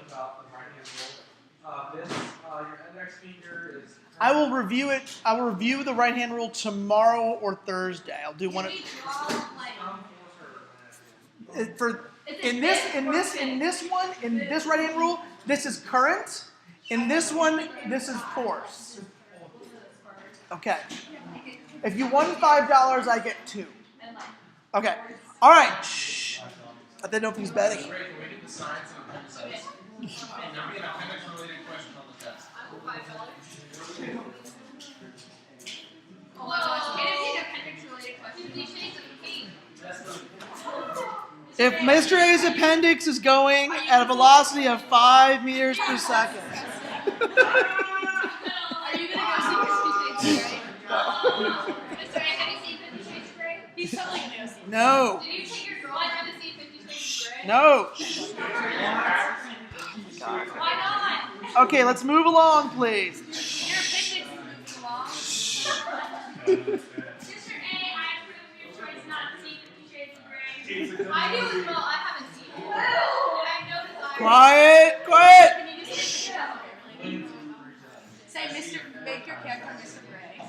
about the right-hand rule. Your index finger is... I will review it. I will review the right-hand rule tomorrow or Thursday. I'll do one of... In this right-hand rule, this is current. In this one, this is force. Okay. If you won $5, I get 2. Okay. All right. Shh. I didn't know if he's betting. Can we get the signs and appendixes? Now we get an appendix-related question on the test. If Mr. A's appendix is going at a velocity of 5 meters per second. Are you going to go see 50 Shades of Grey? Mr. A, have you seen 50 Shades of Grey? He's totally going to go see it. No. Did you take your girlfriend to see 50 Shades of Grey? No. Why not? Okay, let's move along, please. Your appendix is moving along. Mr. A, I approve of your choice not to see 50 Shades of Grey. I do as well. I haven't seen it. And I know desire. Quiet, quiet. Can you just say it? Say, make your character Mr. Gray.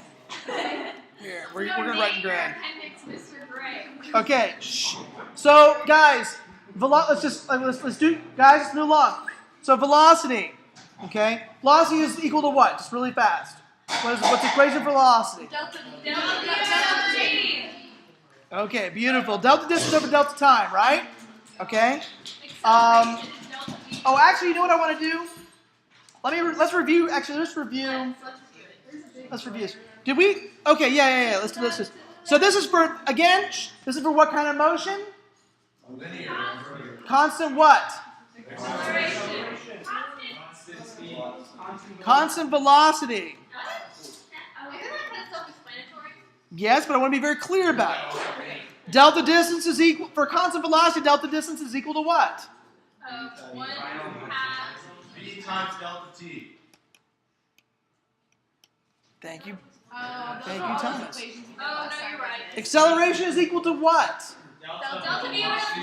Here, we're going to write in gray. Appendix Mr. Gray. Okay. Shh. So, guys, let's move along. So, velocity. Okay. Velocity is equal to what? Just really fast. What's the equation for velocity? Delta T. Okay, beautiful. Delta distance over delta time, right? Okay. Actually, you know what I want to do? Let's review. Actually, let's review. Let's review this. Did we? Okay, yeah. Let's do this. So this is for what kind of motion? Linear. Constant what? Constant velocity. Isn't that kind of self-explanatory? Yes, but I want to be very clear about it. Delta distance is equal for constant velocity. Delta distance is equal to what? 1 half. V times delta T. Thank you. Thank you, Thomas. Oh, no, you're right. Acceleration is equal to what? Delta V over G.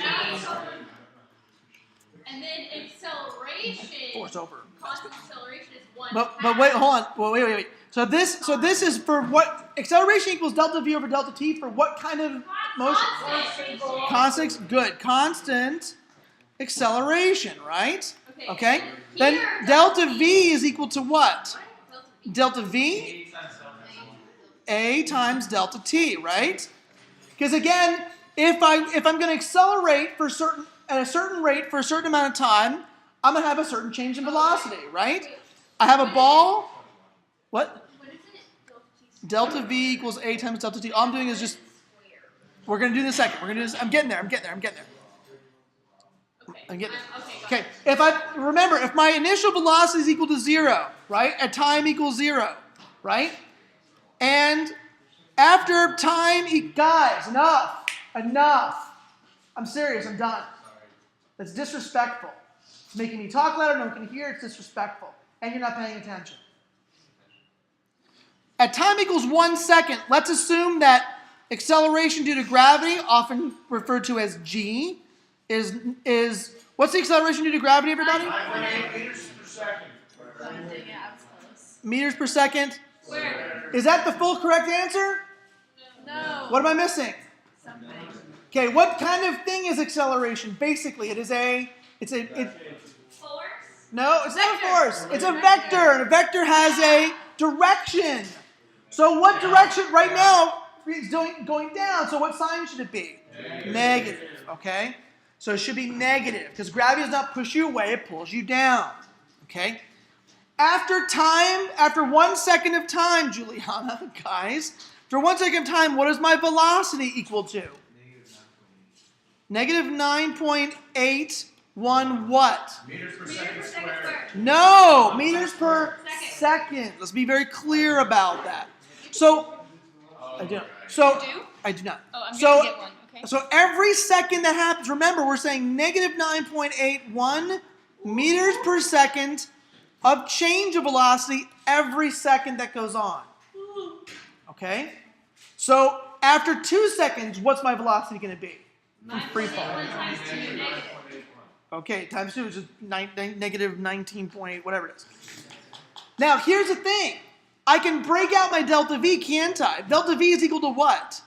And then acceleration. Force over. Constant acceleration is 1 But wait, hold on. Well, wait. So this is for what? Acceleration equals delta V over delta T for what kind of motion? Constant. Good. Constant acceleration, right? Okay. Then delta V is equal to what? Delta V? A times delta T, right? Because again, if I'm going to accelerate at a certain rate for a certain amount of time, I'm going to have a certain change in velocity, right? I have a ball. What? Delta V equals A times delta T. All I'm doing is just, we're going to do this second. We're going to do this. I'm getting there. Okay. If my initial velocity is equal to 0, right? At time equals 0, right? And after time, guys, enough. I'm serious. I'm done. That's disrespectful. It's making me talk louder. No one can hear. It's disrespectful. And you're not paying attention. At time equals 1 second, let's assume that acceleration due to gravity, often referred to as G, is what's the acceleration due to gravity, everybody? 9.8 meters per second. Yeah, I was close. Meters per second. Where? Is that the full correct answer? No. What am I missing? Something. Okay, what kind of thing is acceleration? Basically, it's Force? no, it's not a force. It's a vector. And a vector has a direction. So what direction right now is going down? So what sign should it be? Negative. Okay? So it should be negative because gravity does not push you away, it pulls you down. Okay? After 1 second of time, Juliana, guys, for 1 second of time, what is my velocity equal to? Negative 9.81 what? Meters per second squared. No, meters per second. Let's be very clear about that. So, I do not. So, I do not. Oh, I'm going to get one, okay? So every second that happens, remember we're saying negative 9.81 meters per second of change of velocity every second that goes on. Okay? So after 2 seconds, what's my velocity going to be? Free fall. Okay, times 2 is just negative 19.8, whatever it is. Now, here's the thing. I can break out my delta V, can't I? Delta V is equal to what?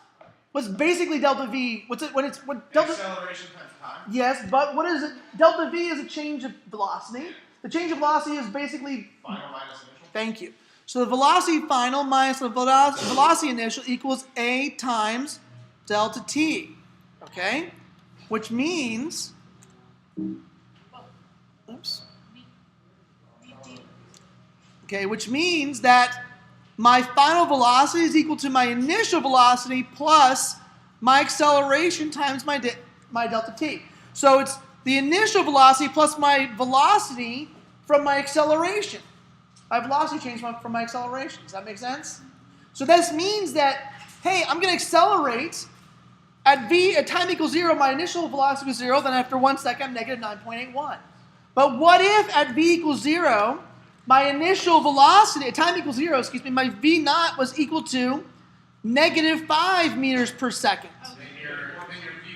What's basically delta V? What's it when it's what delta? Acceleration times time. Yes, but what is it? Delta V is a change of velocity. The change of velocity is basically. Final minus initial. Thank you. So the velocity final minus the velocity initial equals a times delta t. Okay, which means. Oops. Okay, which means that my final velocity is equal to my initial velocity plus my acceleration times my delta t. So it's the initial velocity plus my velocity from my acceleration. My velocity change from my acceleration. Does that make sense? So this means that, hey, I'm going to accelerate at v at time equals 0, my initial velocity was 0, then after 1 second, I'm negative 9.81. But what if at v equals 0, my initial velocity, at time equals 0, my v naught was equal to negative 5 meters per second. Then your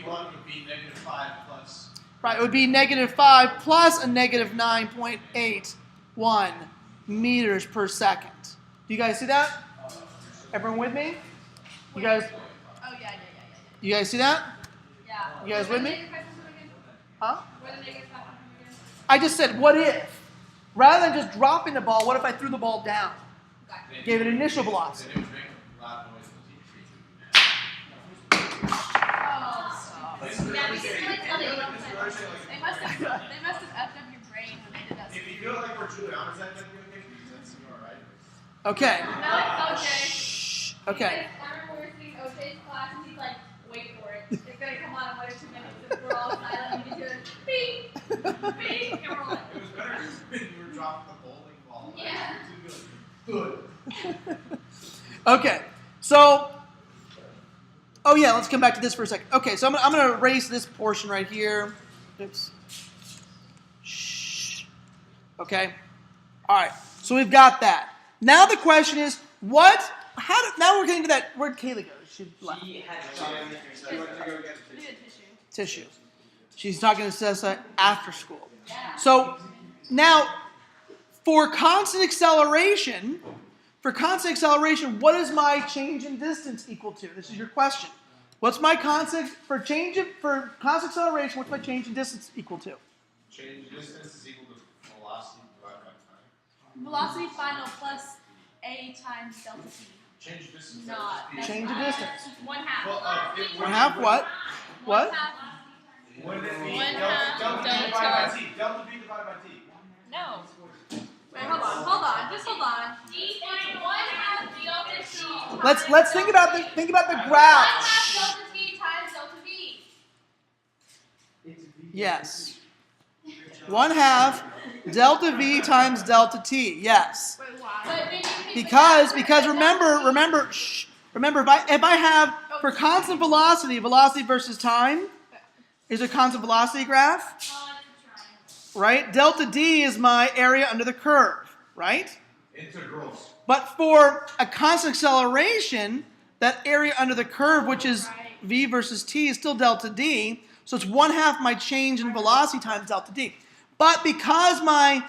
V1 would be negative 5 plus. Right, it would be negative 5 plus a negative 9.81 meters per second. Do you guys see that? Everyone with me? You guys? Oh, yeah. You guys see that? Yeah. You guys with me? Where the negative 5 come from again? Huh? Where the negative 5 come from again? I just said, what if? Rather than just dropping the ball, what if I threw the ball down? Okay. Gave it initial velocity. Then it would make a loud noise in the Oh, stop. Yeah, because like, they must have effed up your brain when they did that. If you feel like we're Juliana, is that going to be okay? Because that's you, alright? Okay. Not like OJ. Shh. Okay. Because I remember we were sitting in OJ's class and he's like, wait for it. It's going to come on in 1 or 2 minutes. And we're all silent and you hear it, beep, beep, and we're like, It was better when you were dropping the bowling ball. Like, Yeah. Good. Okay. So, oh yeah, let's come back to this for a second. Okay, so I'm going to erase this portion right here. Oops. Shh. Okay. All right. So we've got that. Now the question is, now we're getting to that. Where'd Kaylee go? She left. She had to go get Tissue. She's talking to Sessa after school. So now, for constant acceleration, what is my change in distance equal to? This is your question. What's my constant for constant acceleration? What's my change in distance equal to? Change distance is equal to velocity divided by time. velocity final plus a times delta t. Change distance. Not. Change of distance. 1/2. Well, One half what? What? 1/2. Wouldn't it be 1/2 delta V delta. divided by T? Delta V divided by T. No. Wait, hold on. Just hold on. D find 1/2 delta t. Let's think about the graph. 1/2 delta t times delta v. Yes. 1/2 delta v times delta t. Yes. Wait, why? But then you can Because remember, if I have for constant velocity versus time is a constant velocity graph, right? Delta d is my area under the curve, right? Integrals. But for a constant acceleration, that area under the curve, which is v versus t, is still delta d. So it's 1/2 my change in velocity times delta d. But because my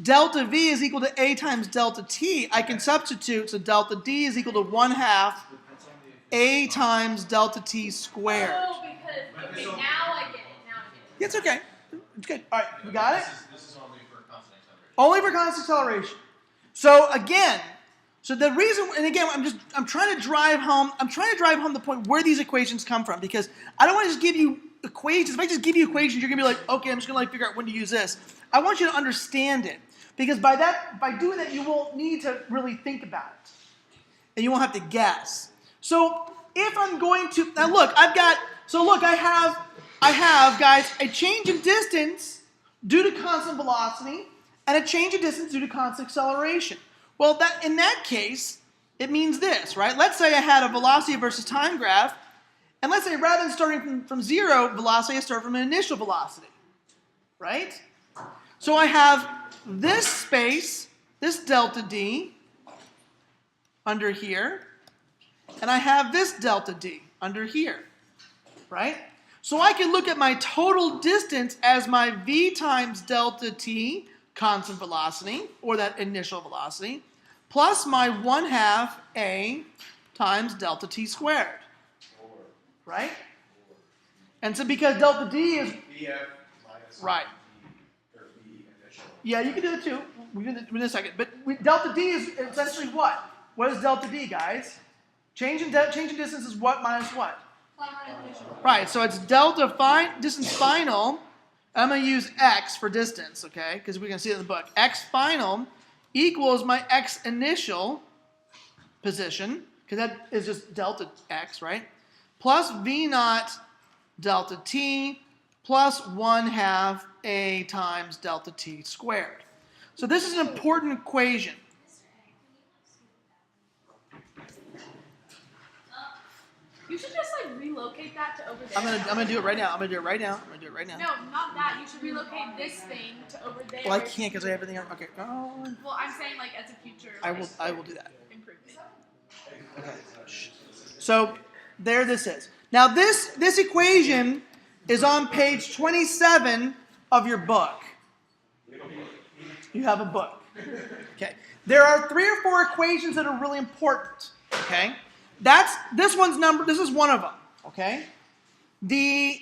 delta v is equal to a times delta t, I can substitute. So delta d is equal to 1/2 a times delta t squared. Oh, because okay, now I get it. Yeah, it's okay. It's good. All right, we got it? This is only for constant acceleration. Only for constant acceleration. So again, the reason, and again, I'm trying to drive home the point where these equations come from, because I don't want to just give you equations. If I just give you equations, you're gonna be like, okay, I'm just gonna figure out when to use this. I want you to understand it, because by doing that, you won't need to really think about it, and you won't have to guess. So if I'm going to now look, I have guys a change in distance due to constant velocity and a change in distance due to constant acceleration. Well, in that case, it means this, right? Let's say I had a velocity versus time graph, and let's say rather than starting from 0 velocity, I start from an initial velocity, right? So I have this space, this delta d, under here, and I have this delta d under here, right? So I can look at my total distance as my v times delta t, constant velocity, or that initial velocity, plus my 1/2 a times delta t squared. Right? And so because delta d is, BF minus right. or B initial. Yeah, you can do it too. We can do it in a second. But delta d is essentially what? What is delta d, guys? Change in distance is what minus what? Right, so it's delta distance final. I'm going to use x for distance, okay? Because we can see it in the book. X final equals my x initial position, because that is just delta x, right? Plus v naught delta t plus 1/2 a times delta t squared. So this is an important equation. You should just like relocate that to over there. I'm gonna do it right now. I'm gonna do it right now. No, not that. You should relocate this thing to over there. Well, I can't because I have everything on. Okay. Oh, Well, I'm saying like as a future. I will do that. Improvement. Okay. So there this is. Now this equation is on page 27 of your book. You have a book. Okay. There are 3 or 4 equations that are really important. Okay. This one's number. This is one of them. Okay. The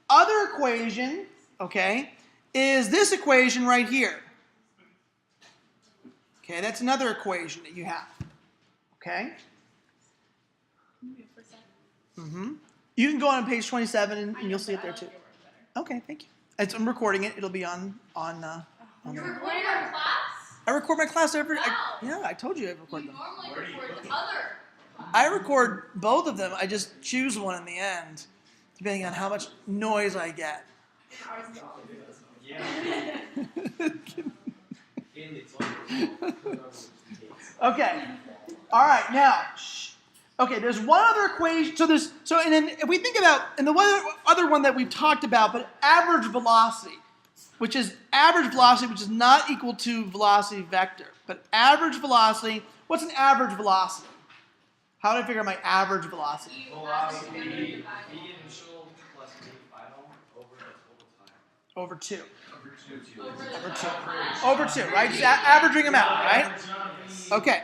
other equation, okay, is this equation right here. Okay, that's another equation that you have. Okay. You can go on page 27 and you'll see it there too. Okay, thank you. I'm recording it. It'll be on You're recording our class? I record my class every. Wow. Yeah, I told you I record You them. normally record the other. I record both of them. I just choose one in the end, depending on how much noise I get. Okay. All right. Now, okay. There's one other equation. And then if we think about, and the other one that we've talked about, but average velocity, which is not equal to velocity vector, but average velocity. What's an average velocity? How do I figure out my average velocity? Velocity, V initial plus V final over the total time. Over 2. Over 2. Over 2, right? Just averaging them out, right? Okay.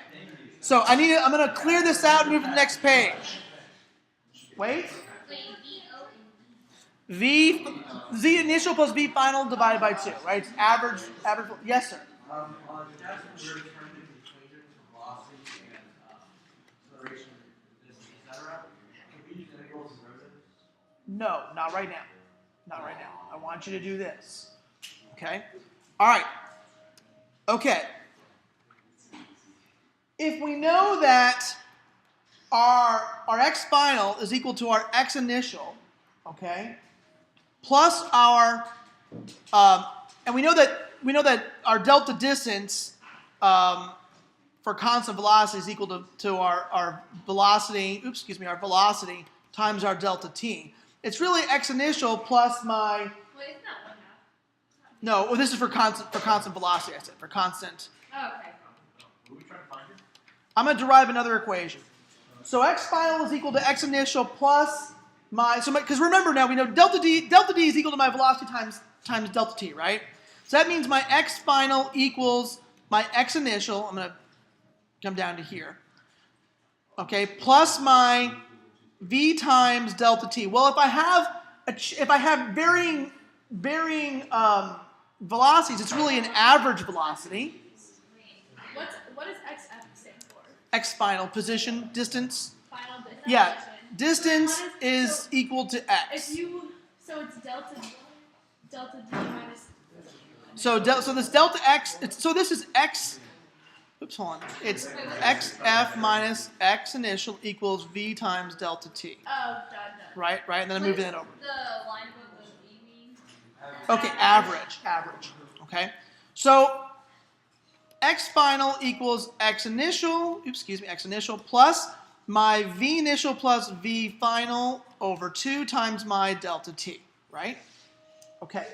So I'm going to clear this out and move to the next page. Wait. Z initial plus V final divided by 2, right? It's average. Yes, sir. On the test, we're determining the equation for velocity and acceleration, distance, etc. Can we use integrals and derivatives? No, not right now. Not right now. I want you to do this. Okay? All right. Okay. If we know that our x final is equal to our x initial, okay, plus our, and we know that our delta distance for constant velocity is equal to our velocity. Our velocity times our delta t. It's really x initial plus my. Wait, isn't that 1/2? No, well, this is for constant velocity. I said for constant. Oh, okay. I'm going to derive another equation. So x final is equal to x initial plus because remember now we know delta d is equal to my velocity times delta t, right? So that means my x final equals my x initial. I'm going to come down to here. Okay, plus my v times delta t. Well, if I have varying velocities, it's really an average velocity. What does XF stand for? X final position distance. Final distance. Yeah, distance So is equal to x. So it's delta d minus. So this delta x. This is x. Oops, hold on. It's xf minus x initial equals v times delta t. Oh, done. Right, and then I'm moving that over. The line above the V means? Okay, average. Okay, so x final equals x initial. X initial plus my v initial plus v final over 2 times my delta t. Right? Okay.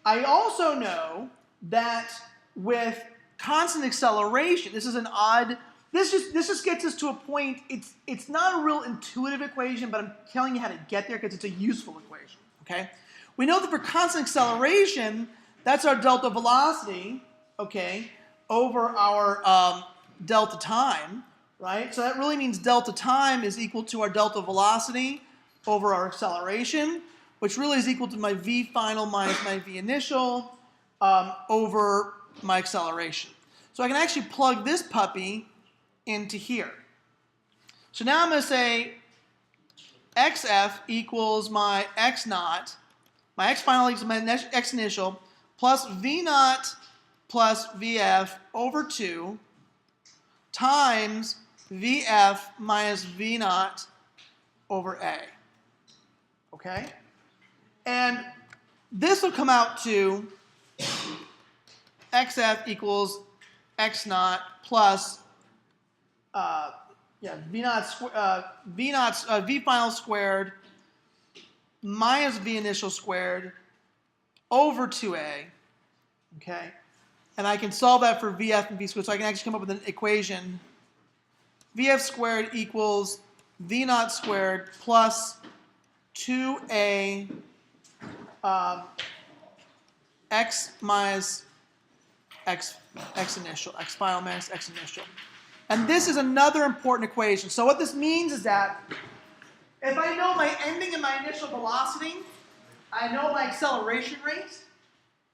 I also know that with constant acceleration, this is an odd this just gets us to a point. It's not a real intuitive equation, but I'm telling you how to get there because it's a useful equation. Okay, we know that for constant acceleration, that's our delta velocity. Okay, over our delta time, right? So that really means delta time is equal to our delta velocity over our acceleration, which really is equal to my v final minus my v initial over my acceleration. So I can actually plug this puppy into here. So now I'm going to say xf equals my x naught, my x final equals my x initial, plus v naught plus vf over 2 times vf minus v naught over a. Okay? And this will come out to xf equals x naught plus v final squared minus v initial squared over 2a. Okay? And I can solve that for vf and v squared, so I can actually come up with an equation. Vf squared equals v naught squared plus 2a x minus x initial, x final minus x initial. And this is another important equation. So what this means is that if I know my ending and my initial velocity, I know my acceleration rate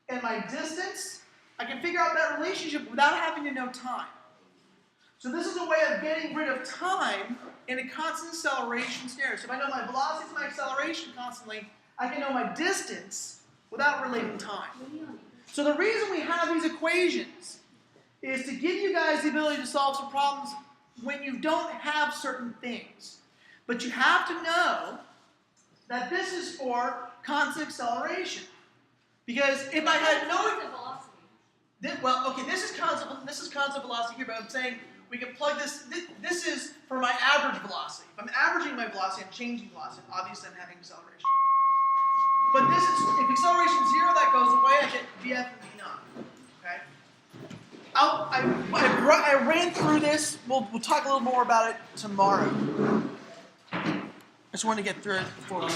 and my distance, I can figure out that relationship without having to know time. So this is a way of getting rid of time in a constant acceleration scenario. So if I know my velocity and my acceleration constantly, I can know my distance without relating time. So the reason we have these equations is to give you guys the ability to solve some problems when you don't have certain things. But you have to know that this is for constant acceleration. Because if I had no... this is constant velocity here, but I'm saying we can plug this. This is for my average velocity. If I'm averaging my velocity, I'm changing velocity. Obviously, I'm having acceleration. But this is, if acceleration is 0, that goes away. I get vf and v naught. Okay. I ran through this. We'll talk a little more about it tomorrow. I just wanted to get through it before we